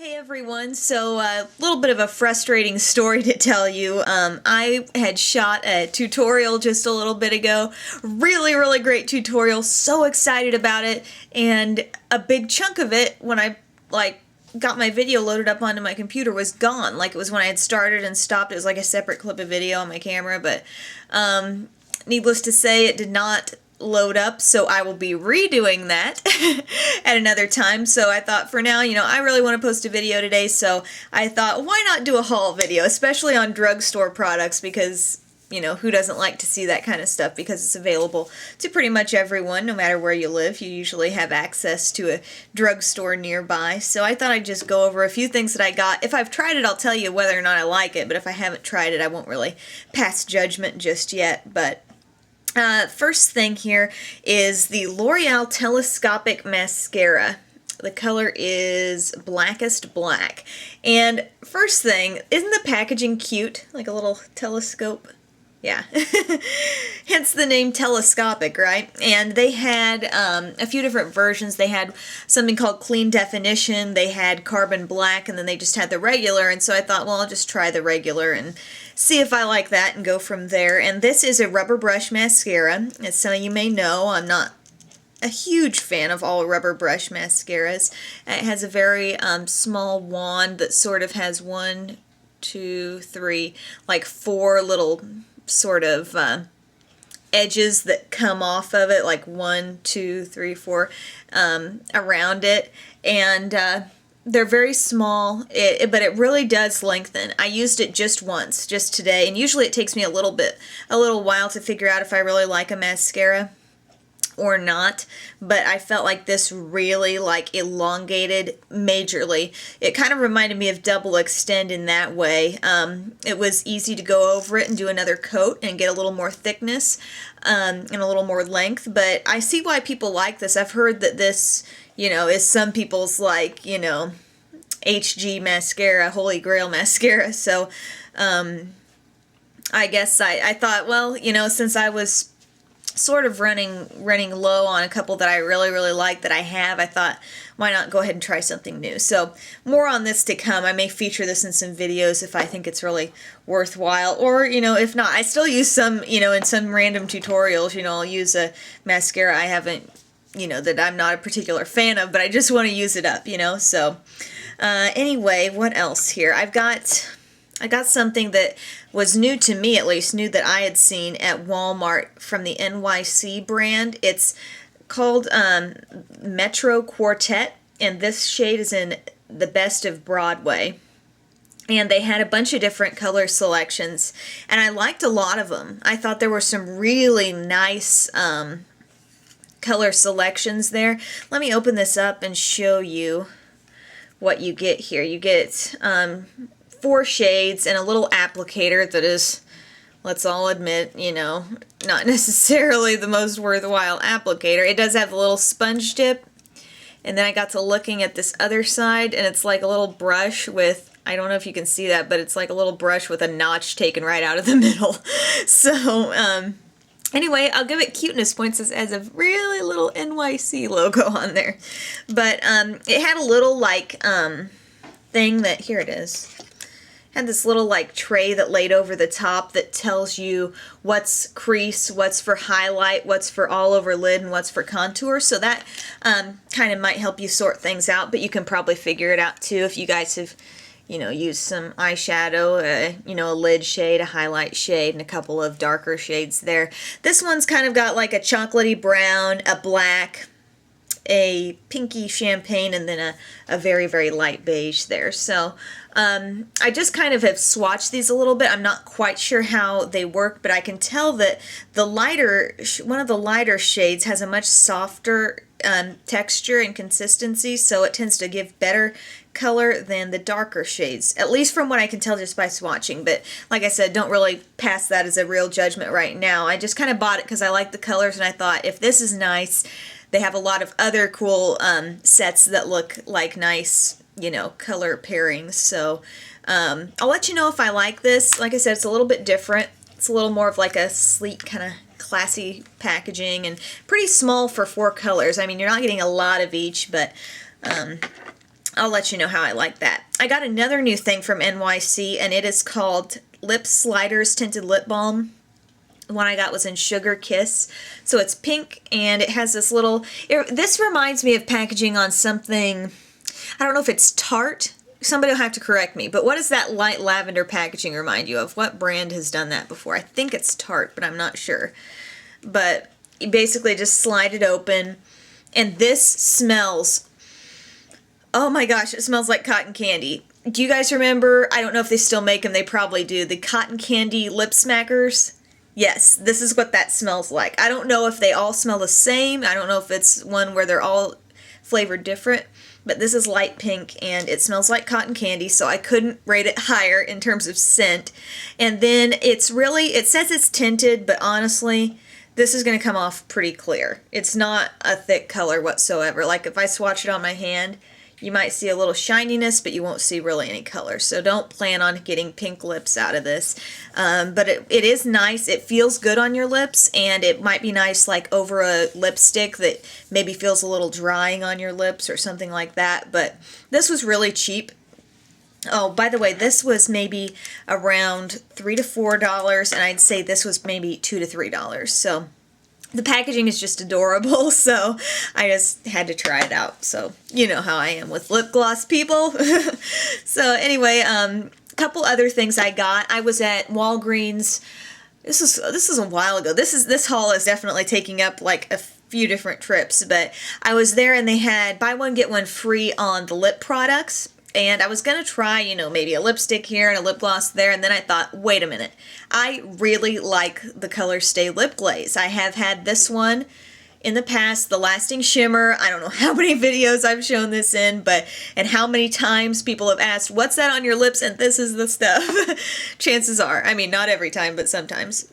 Hey everyone, so a little bit of a frustrating story to tell you. I had shot a tutorial just a little bit ago. Really great tutorial, so excited about it, and a big chunk of it when I got my video loaded up onto my computer was gone. Like it was when I had started and stopped. It was like a separate clip of video on my camera, but needless to say it did not load up, so I will be redoing that at another time. So I thought for now, I really want to post a video today, so I thought why not do a haul video, especially on drugstore products, because who doesn't like to see that kind of stuff, because it's available to pretty much everyone, no matter where you live. You usually have access to a drugstore nearby. So I thought I'd just go over a few things that I got. If I've tried it, I'll tell you whether or not I like it, but if I haven't tried it, I won't really pass judgment just yet. But first thing here is the L'Oreal Telescopic Mascara. The color is Blackest Black. And first thing, isn't the packaging cute? Like a little telescope? Yeah. Hence the name Telescopic, right? And they had a few different versions. They had something called Clean Definition, they had Carbon Black, and then they just had the regular. And so I thought, well, I'll just try the regular and see if I like that and go from there. And this is a rubber brush mascara. As some of you may know, I'm not a huge fan of all rubber brush mascaras. It has a very small wand that sort of has 1, 2, 3, like 4 little sort of edges that come off of it, like 1, 2, 3, 4 around it, and they're very small, but it really does lengthen. I used it just once, just today, and usually it takes me a little while to figure out if I really like a mascara or not, but I felt like this really elongated majorly. It kind of reminded me of Double Extend in that way. It was easy to go over it and do another coat and get a little more thickness and a little more length, but I see why people like this. I've heard that this, is some people's HG mascara, Holy Grail mascara, so I guess I thought, well, since I was sort of running low on a couple that I really like that I have, I thought, why not go ahead and try something new? So more on this to come. I may feature this in some videos if I think it's really worthwhile, or if not, I still use some, in some random tutorials, I'll use a mascara I haven't, that I'm not a particular fan of, but I just want to use it up, so anyway, what else here? I got something that was new to me, at least new that I had seen at Walmart from the NYC brand. It's called Metro Quartet, and this shade is in the Best of Broadway. And they had a bunch of different color selections, and I liked a lot of them. I thought there were some really nice color selections there. Let me open this up and show you what you get here. You get 4 shades and a little applicator that is, let's all admit, not necessarily the most worthwhile applicator. It does have a little sponge tip, and then I got to looking at this other side, and it's like a little brush with, I don't know if you can see that, but it's like a little brush with a notch taken right out of the middle. So, anyway, I'll give it cuteness points as a really little NYC logo on there. But it had a little thing that, here it is, had this little tray that laid over the top that tells you what's crease, what's for highlight, what's for all over lid, and what's for contour. So that kind of might help you sort things out, but you can probably figure it out too if you guys have used some eyeshadow, a lid shade, a highlight shade, and a couple of darker shades there. This one's kind of got like a chocolatey brown, a black, a pinky champagne, and then a very light beige there. So I just kind of have swatched these a little bit. I'm not quite sure how they work, but I can tell that the one of the lighter shades has a much softer texture and consistency, so it tends to give better color than the darker shades, at least from what I can tell just by swatching. But like I said, don't really pass that as a real judgment right now. I just kind of bought it because I like the colors, and I thought, if this is nice, they have a lot of other cool sets that look like nice, color pairings. So I'll let you know if I like this. Like I said, it's a little bit different. It's a little more of like a sleek kind of classy packaging, and pretty small for 4 colors. I mean, you're not getting a lot of each, but I'll let you know how I like that. I got another new thing from NYC, and it is called Lip Sliders Tinted Lip Balm. The one I got was in Sugar Kiss. So it's pink, and it has this little... this reminds me of packaging on something... I don't know if it's Tarte. Somebody will have to correct me. But what does that light lavender packaging remind you of? What brand has done that before? I think it's Tarte, but I'm not sure. But you basically just slide it open, and this smells... oh my gosh, it smells like cotton candy. Do you guys remember, I don't know if they still make them, they probably do, the cotton candy lip smackers? Yes, this is what that smells like. I don't know if they all smell the same. I don't know if it's one where they're all flavored different, but this is light pink and it smells like cotton candy, so I couldn't rate it higher in terms of scent. And then it's really, it says it's tinted, but honestly, this is going to come off pretty clear. It's not a thick color whatsoever. Like if I swatch it on my hand, you might see a little shininess, but you won't see really any color. So don't plan on getting pink lips out of this. But it is nice. It feels good on your lips, and it might be nice like over a lipstick that maybe feels a little drying on your lips or something like that. But this was really cheap. Oh, by the way, this was maybe around $3 to $4, and I'd say this was maybe $2 to $3. So the packaging is just adorable, so I just had to try it out. So you know how I am with lip gloss, people. So anyway, a couple other things I got. I was at Walgreens. This is a while ago. This haul is definitely taking up like a few different trips, but I was there and they had buy one get one free on the lip products. And I was going to try, you know, maybe a lipstick here and a lip gloss there. And then I thought, wait a minute. I really like the Colorstay Lip Glaze. I have had this one in the past, the Lasting Shimmer. I don't know how many videos I've shown this in, and how many times people have asked, what's that on your lips? And this is the stuff. Chances are. I mean, not every time, but sometimes.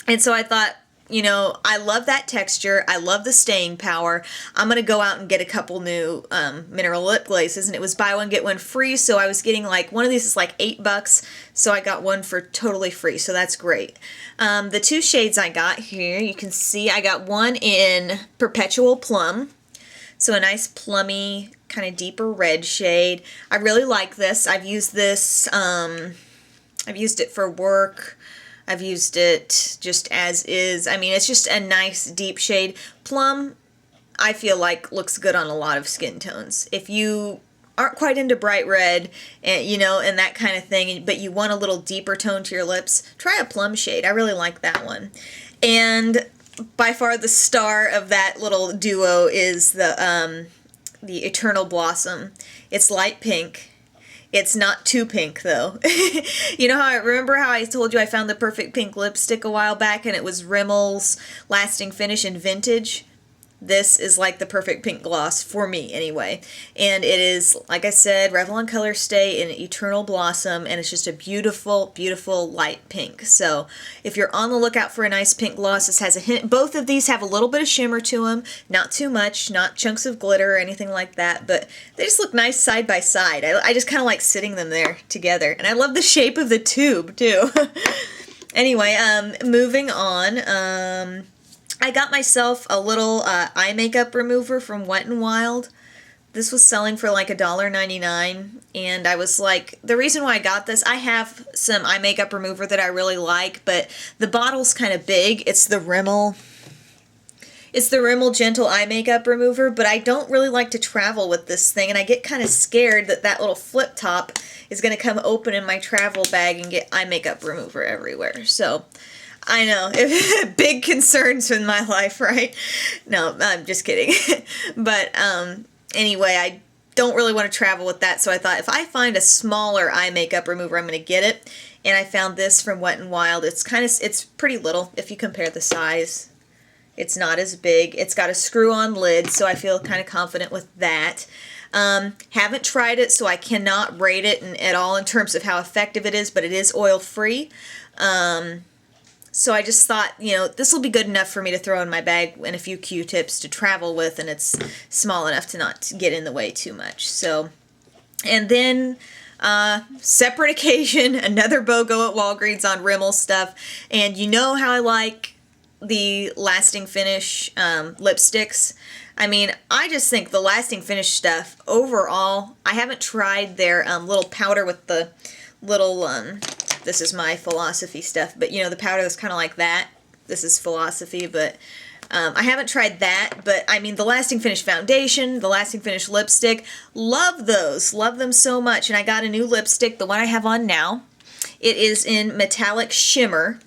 And so I thought, you know, I love that texture. I love the staying power. I'm going to go out and get a couple new mineral lip glazes, and it was buy one, get one free, so I was getting like, one of these is like $8, so I got one for totally free, so that's great. The two shades I got here, you can see I got one in Perpetual Plum, so a nice plummy, kind of deeper red shade. I really like this. I've used this, I've used it for work. I've used it just as is. I mean, it's just a nice deep shade. Plum, I feel like, looks good on a lot of skin tones. If you aren't quite into bright red, and you know, and that kind of thing, but you want a little deeper tone to your lips, try a plum shade. I really like that one. And by far the star of that little duo is the Eternal Blossom. It's light pink. It's not too pink, though. You know how remember how I told you I found the perfect pink lipstick a while back, and it was Rimmel's Lasting Finish in Vintage? This is like the perfect pink gloss, for me anyway. And it is, like I said, Revlon Colorstay in Eternal Blossom, and it's just a beautiful, beautiful light pink. So if you're on the lookout for a nice pink gloss, this has a hint. Both of these have a little bit of shimmer to them, not too much, not chunks of glitter or anything like that, but they just look nice side by side. I just kind of like sitting them there together, and I love the shape of the tube too. Anyway, moving on. I got myself a little eye makeup remover from Wet n Wild. This was selling for like $1.99, and I was like, the reason why I got this, I have some eye makeup remover that I really like, but the bottle's kind of big. It's the Rimmel Gentle Eye Makeup Remover, but I don't really like to travel with this thing, and I get kind of scared that that little flip top is going to come open in my travel bag and get eye makeup remover everywhere. So I know, big concerns in my life, right? No, I'm just kidding. But anyway, I don't really want to travel with that, so I thought if I find a smaller eye makeup remover, I'm going to get it. And I found this from Wet n Wild. It's pretty little if you compare the size. It's not as big. It's got a screw-on lid, so I feel kind of confident with that. Haven't tried it, so I cannot rate it at all in terms of how effective it is, but it is oil-free. So I just thought, you know, this will be good enough for me to throw in my bag and a few Q-tips to travel with, and it's small enough to not get in the way too much. So, and then separate occasion, another BOGO at Walgreens on Rimmel stuff, and you know how I like the lasting finish lipsticks. I mean, I just think the lasting finish stuff overall, I haven't tried their little powder with the little, this is my Philosophy stuff, but you know, the powder that's kind of like that. This is Philosophy, but I haven't tried that, but I mean, the Lasting Finish foundation, the Lasting Finish lipstick, love those, love them so much. And I got a new lipstick, the one I have on now. It is in Metallic Shimmer.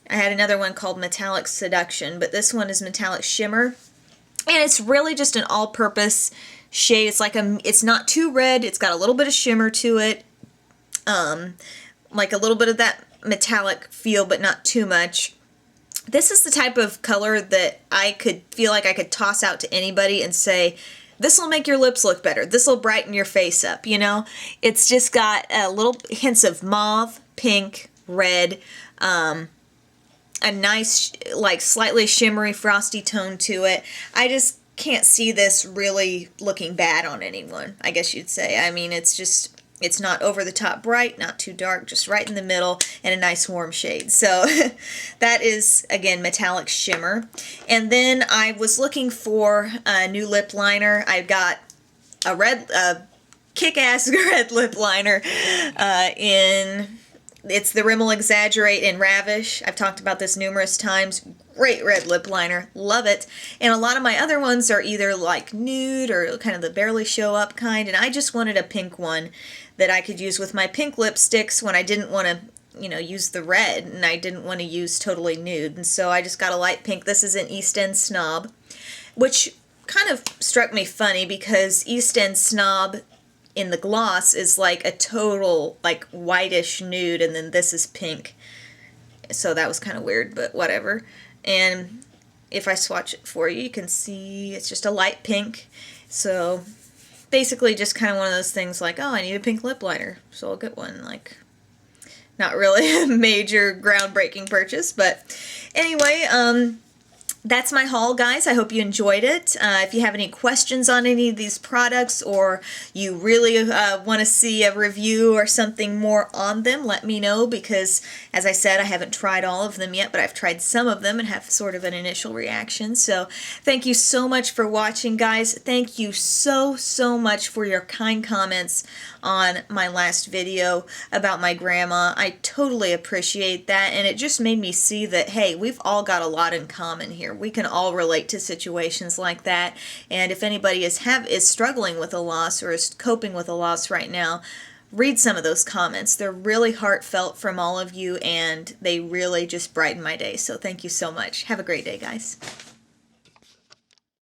I had another one called Metallic Seduction, but this one is Metallic Shimmer. And it's really just an all-purpose shade. It's like it's not too red. It's got a little bit of shimmer to it. Like a little bit of that metallic feel, but not too much. This is the type of color that I could feel like I could toss out to anybody and say, this will make your lips look better. This will brighten your face up, you know? It's just got little hints of mauve, pink, red, a nice, like, slightly shimmery, frosty tone to it. I just can't see this really looking bad on anyone, I guess you'd say. I mean, it's just... It's not over the top bright, not too dark, just right in the middle, and a nice warm shade. So that is, again, Metallic Shimmer. And then I was looking for a new lip liner. I got a kick-ass red lip liner it's the Rimmel Exaggerate in Ravish. I've talked about this numerous times. Great red lip liner. Love it. And a lot of my other ones are either like nude or kind of the barely show up kind. And I just wanted a pink one that I could use with my pink lipsticks when I didn't want to, you know, use the red and I didn't want to use totally nude. And so I just got a light pink. This is an Eastend Snob, which kind of struck me funny because Eastend Snob in the gloss is like a total like whitish nude, and then this is pink. So that was kind of weird, but whatever. And if I swatch it for you, you can see it's just a light pink. So basically just kind of one of those things like, oh, I need a pink lip liner, so I'll get one. Like, not really a major groundbreaking purchase, but anyway, that's my haul, guys. I hope you enjoyed it. If you have any questions on any of these products or you really want to see a review or something more on them, let me know because, as I said, I haven't tried all of them yet, but I've tried some of them and have sort of an initial reaction. So thank you so much for watching, guys. Thank you so, so much for your kind comments on my last video about my grandma. I totally appreciate that, and it just made me see that, hey, we've all got a lot in common here. We can all relate to situations like that, and if anybody is struggling with a loss or is coping with a loss right now, read some of those comments. They're really heartfelt from all of you, and they really just brighten my day. So thank you so much. Have a great day, guys.